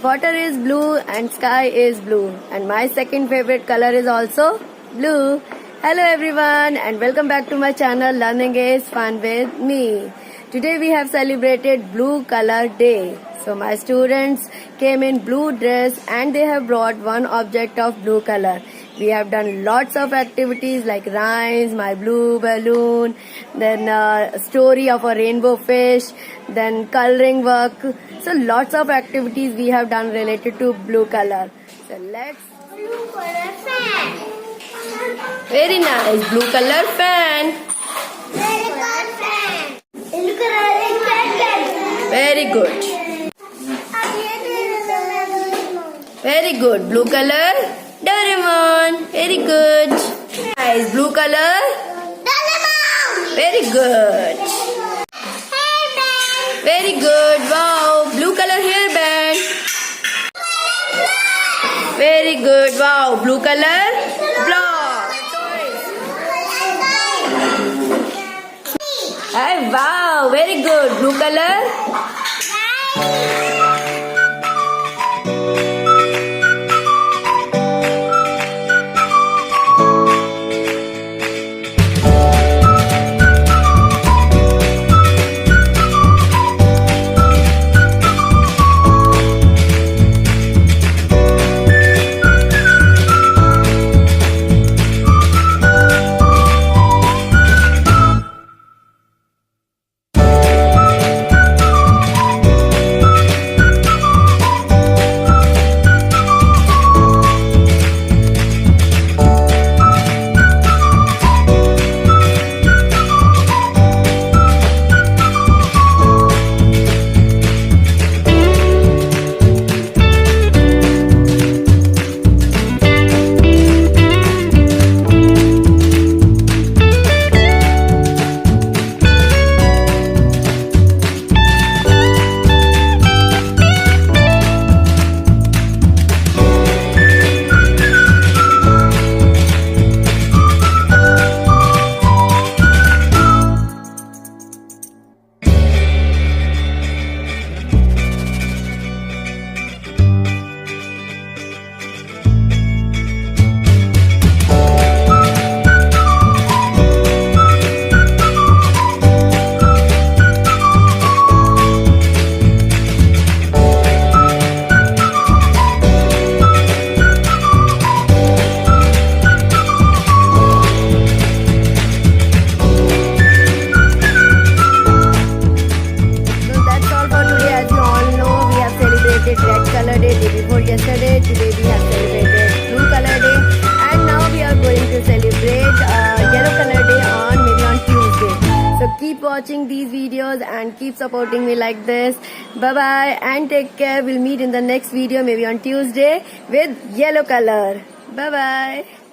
Water is blue and sky is blue. And my second favorite color is also blue. Hello everyone and welcome back to my channel Learning is Fun with me. Today we have celebrated Blue Color Day. So my students came in blue dress and they have brought one object of blue color. We have done lots of activities like rhymes, my blue balloon, then story of a rainbow fish, then coloring work. So lots of activities we have done related to blue color. So let's... Blue color fan. Very nice. Blue color fan. Blue color fan. Blue color fan. Very good. Very good. Blue color Doraemon. Very good. Nice. Blue color Doraemon. Very good. Hairband. Very good. Wow. Blue color hairband. Very good. Wow. Blue color block. Hey, wow. Very good. Blue color Red color day, day before yesterday. Today we have celebrated blue color day, and now we are going to celebrate yellow color day on maybe on Tuesday. So keep watching these videos and keep supporting me like this. Bye bye and take care. We'll meet in the next video maybe on Tuesday with yellow color. Bye bye.